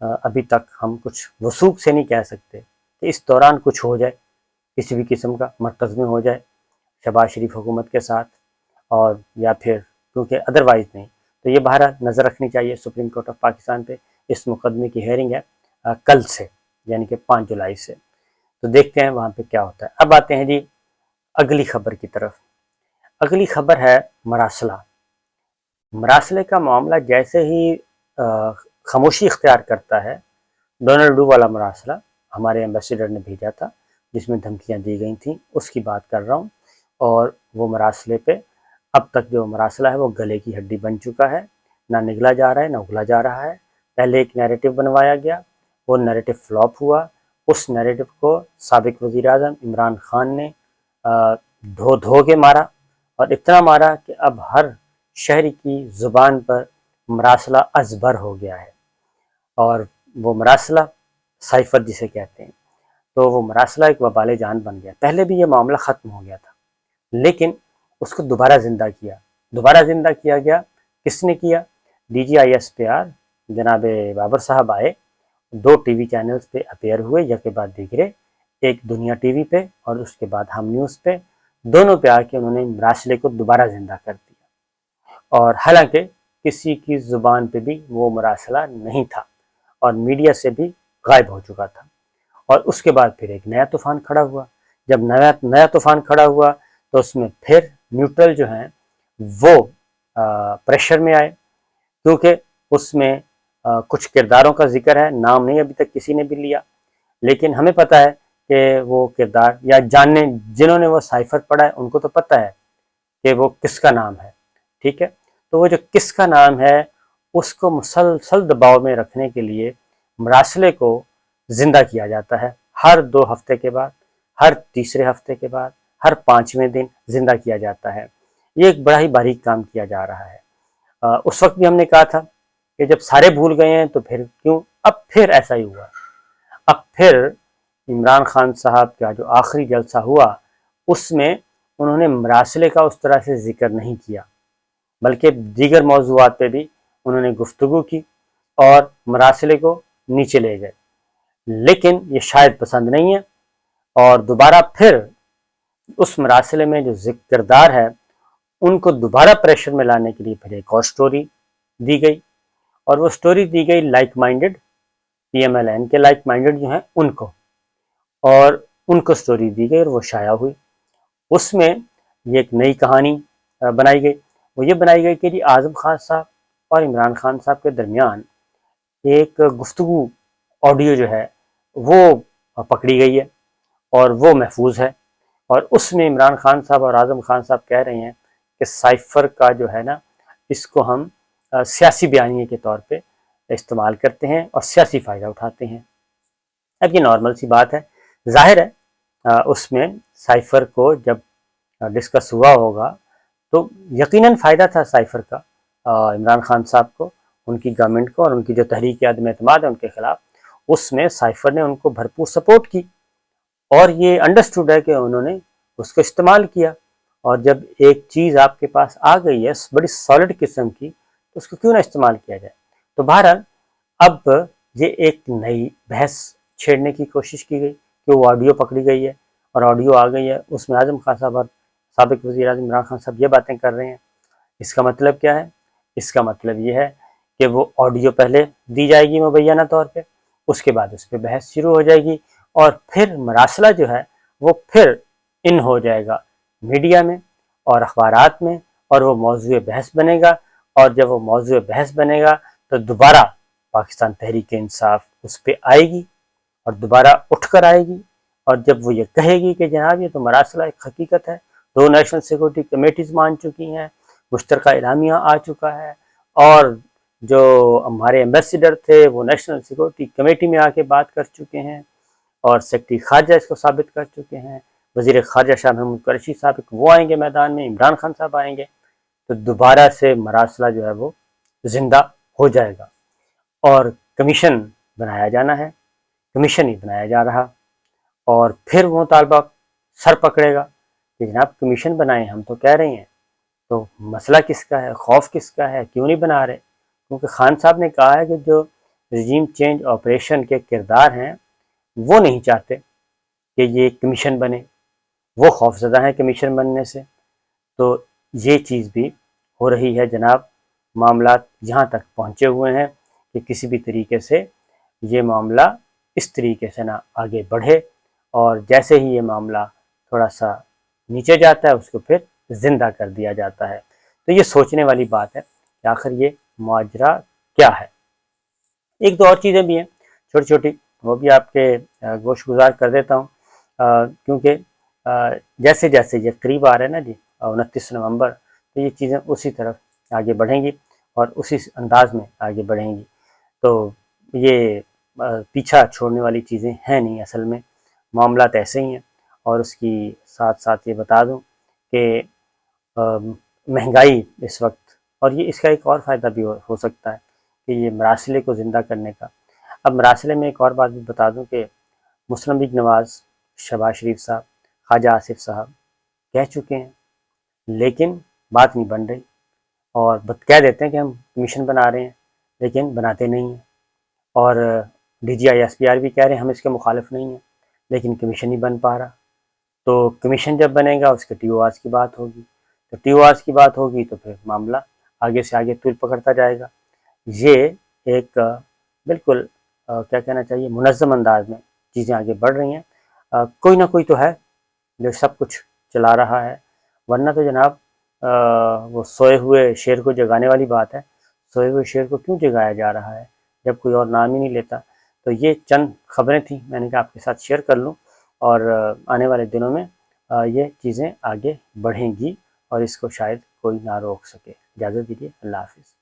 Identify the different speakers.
Speaker 1: ابھی تک ہم کچھ وثوق سے نہیں کہہ سکتے کہ اس دوران کچھ ہو جائے، کسی بھی قسم کا مرکز میں ہو جائے شہباز شریف حکومت کے ساتھ، اور یا پھر کیونکہ ادروائز نہیں، تو یہ بہرحال نظر رکھنی چاہیے سپریم کورٹ آف پاکستان پہ۔ اس مقدمے کی ہیئرنگ ہے کل سے، یعنی کہ 5 جولائی سے، تو دیکھتے ہیں وہاں پہ کیا ہوتا ہے۔ اب آتے ہیں جی اگلی خبر کی طرف۔ اگلی خبر ہے مراسلہ۔ مراسلے کا معاملہ جیسے ہی خاموشی اختیار کرتا ہے، ڈونلڈ ڈو والا مراسلہ ہمارے ایمبیسیڈر نے بھیجا تھا جس میں دھمکیاں دی گئی تھیں، اس کی بات کر رہا ہوں، اور وہ مراسلے پہ اب تک جو مراسلہ ہے وہ گلے کی ہڈی بن چکا ہے، نہ نگلا جا رہا ہے نہ اگلا جا رہا ہے۔ پہلے ایک نیریٹو بنوایا گیا، وہ نیریٹو فلاپ ہوا، اس نیریٹو کو سابق وزیر اعظم عمران خان نے دھو کے مارا، اور اتنا مارا کہ اب ہر شہری کی زبان پر مراسلہ ازبر ہو گیا ہے، اور وہ مراسلہ سائفر جسے کہتے ہیں، تو وہ مراسلہ ایک وبال جان بن گیا۔ پہلے بھی یہ معاملہ ختم ہو گیا تھا، لیکن اس کو دوبارہ زندہ کیا گیا۔ کس نے کیا؟ D G I S P R جناب بابر صاحب آئے، 2 ٹی وی چینلز پہ اپیئر ہوئے یکے بعد دیگرے، ایک دنیا ٹی وی پہ اور اس کے بعد ہم نیوز پہ، دونوں پہ آ کے انہوں نے مراسلے کو دوبارہ زندہ کر دیا، اور حالانکہ کسی کی زبان پہ بھی وہ مراسلہ نہیں تھا اور میڈیا سے بھی غائب ہو چکا تھا۔ اور اس کے بعد پھر ایک نیا طوفان کھڑا ہوا۔ جب نیا طوفان کھڑا ہوا تو اس میں پھر نیوٹرل جو ہیں وہ پریشر میں آئے، کیونکہ اس میں کچھ کرداروں کا ذکر ہے، نام نہیں ابھی تک کسی نے بھی لیا، لیکن ہمیں پتہ ہے کہ وہ کردار یا جنہوں نے وہ سائفر پڑھا ہے ان کو تو پتہ ہے کہ وہ کس کا نام ہے، ٹھیک ہے؟ تو وہ جو کس کا نام ہے اس کو مسلسل دباؤ میں رکھنے کے لیے مراسلے کو زندہ کیا جاتا ہے، ہر 2 ہفتے کے بعد، ہر تیسرے ہفتے کے بعد، ہر 5ویں دن زندہ کیا جاتا ہے۔ یہ ایک بڑا ہی باریک کام کیا جا رہا ہے۔ اس وقت بھی ہم نے کہا تھا کہ جب سارے بھول گئے ہیں تو پھر کیوں؟ اب پھر ایسا ہی ہوا، اب پھر عمران خان صاحب کا جو آخری جلسہ ہوا اس میں انہوں نے مراسلے کا اس طرح سے ذکر نہیں کیا، بلکہ دیگر موضوعات پہ بھی انہوں نے گفتگو کی اور مراسلے کو نیچے لے گئے، لیکن یہ شاید پسند نہیں ہے، اور دوبارہ پھر اس مراسلے میں جو کردار ہے ان کو دوبارہ پریشر میں لانے کے لیے پھر ایک اور سٹوری دی گئی، اور وہ سٹوری دی گئی like minded P M L N کے لائک مائنڈڈ جو ہیں ان کو، اور ان کو سٹوری دی گئی اور وہ شائع ہوئی۔ اس میں یہ ایک نئی کہانی بنائی گئی، وہ یہ بنائی گئی کہ جی اعظم خان صاحب اور عمران خان صاحب کے درمیان ایک گفتگو آڈیو جو ہے وہ پکڑی گئی ہے اور وہ محفوظ ہے، اور اس میں عمران خان صاحب اور اعظم خان صاحب کہہ رہے ہیں کہ سائفر کا جو ہے نا اس کو ہم سیاسی بیانیے کے طور پہ استعمال کرتے ہیں اور سیاسی فائدہ اٹھاتے ہیں۔ اب یہ نارمل سی بات ہے، ظاہر ہے اس میں سائفر کو جب ڈسکس ہوا ہوگا تو یقیناً فائدہ تھا سائفر کا عمران خان صاحب کو، ان کی گورنمنٹ کو، اور ان کی جو تحریک عدم اعتماد ہے ان کے خلاف، اس میں سائفر نے ان کو بھرپور سپورٹ کی، اور یہ انڈرسٹوڈ ہے کہ انہوں نے اس کو استعمال کیا، اور جب ایک چیز آپ کے پاس آ گئی ہے بڑی سالڈ قسم کی تو اس کو کیوں نہ استعمال کیا جائے۔ تو بہرحال اب یہ ایک نئی بحث چھیڑنے کی کوشش کی گئی کہ وہ آڈیو پکڑی گئی ہے اور آڈیو آ گئی ہے، اس میں اعظم خان صاحب اور سابق وزیر اعظم عمران خان صاحب یہ باتیں کر رہے ہیں۔ اس کا مطلب کیا ہے؟ اس کا مطلب یہ ہے کہ وہ آڈیو پہلے دی جائے گی مبینہ طور پہ، اس کے بعد اس پہ بحث شروع ہو جائے گی، اور پھر مراسلہ جو ہے وہ پھر ان ہو جائے گا میڈیا میں اور اخبارات میں، اور وہ موضوع بحث بنے گا، اور جب وہ موضوع بحث بنے گا تو دوبارہ پاکستان تحریک انصاف اس پہ آئے گی اور دوبارہ اٹھ کر آئے گی، اور جب وہ یہ کہے گی کہ جناب یہ تو مراسلہ ایک حقیقت ہے، 2 نیشنل سیکورٹی کمیٹیز مان چکی ہیں، مشترکہ اعلامیہ آ چکا ہے، اور جو ہمارے ایمبیسیڈر تھے وہ نیشنل سیکورٹی کمیٹی میں آ کے بات کر چکے ہیں، اور سیکرٹری خارجہ اس کو ثابت کر چکے ہیں، وزیر خارجہ شاہ محمود قریشی صاحب وہ آئیں گے میدان میں، عمران خان صاحب آئیں گے، تو دوبارہ سے مراسلہ جو ہے وہ زندہ ہو جائے گا، اور کمیشن بنایا جانا ہے، کمیشن ہی بنایا جا رہا، اور پھر وہ مطالبہ سر پکڑے گا کہ جناب کمیشن بنائیں، ہم تو کہہ رہے ہیں، تو مسئلہ کس کا ہے، خوف کس کا ہے، کیوں نہیں بنا رہے؟ کیونکہ خان صاحب نے کہا ہے کہ جو رجیم چینج آپریشن کے کردار ہیں وہ نہیں چاہتے کہ یہ کمیشن بنے، وہ خوفزدہ ہیں کمیشن بننے سے. تو یہ چیز بھی ہو رہی ہے جناب. معاملات یہاں تک پہنچے ہوئے ہیں کہ کسی بھی طریقے سے یہ معاملہ اس طریقے سے نہ آگے بڑھے، اور جیسے ہی یہ معاملہ تھوڑا سا نیچے جاتا ہے اس کو پھر زندہ کر دیا جاتا ہے. تو یہ سوچنے والی بات ہے کہ آخر یہ ماجرا کیا ہے. ایک دو اور چیزیں بھی ہیں چھوٹی چھوٹی، وہ بھی آپ کے گوش گزار کر دیتا ہوں، کیونکہ جیسے جیسے یہ قریب آ رہا ہے نا جی 29 نومبر، تو یہ چیزیں اسی طرف آگے بڑھیں گی اور اسی انداز میں آگے بڑھیں گی. تو یہ پیچھا چھوڑنے والی چیزیں ہیں نہیں، اصل میں معاملات ایسے ہی ہیں. اور اس کی ساتھ ساتھ یہ بتا دوں کہ مہنگائی اس وقت، اور یہ اس کا ایک اور فائدہ بھی ہو سکتا ہے کہ یہ مراسلے کو زندہ کرنے کا. اب مراسلے میں ایک اور بات بھی بتا دوں کہ مسلم لیگ نواز شہباز شریف صاحب، خواجہ آصف صاحب کہہ چکے ہیں، لیکن بات نہیں بن رہی، اور کہہ دیتے ہیں کہ ہم کمیشن بنا رہے ہیں لیکن بناتے نہیں ہیں. اور D G I S P R بھی کہہ رہے ہیں ہم اس کے مخالف نہیں ہیں، لیکن کمیشن نہیں بن پا رہا. تو کمیشن جب بنے گا اس کے ٹی او آرس کی بات ہوگی، تو ٹی او آرس کی بات ہوگی تو پھر معاملہ آگے سے آگے طول پکڑتا جائے گا. یہ ایک بالکل کیا کہنا چاہیے منظم انداز میں چیزیں آگے بڑھ رہی ہیں. کوئی نہ کوئی تو ہے جو سب کچھ چلا رہا ہے، ورنہ تو جناب وہ سوئے ہوئے شیر کو جگانے والی بات ہے. سوئے ہوئے شیر کو کیوں جگایا جا رہا ہے جب کوئی اور نام ہی نہیں لیتا. تو یہ چند خبریں تھیں، میں نے کہا آپ کے ساتھ شیئر کر لوں، اور آنے والے دنوں میں یہ چیزیں آگے بڑھیں گی اور اس کو شاید کوئی نہ روک سکے. اجازت دیجیے، اللہ حافظ.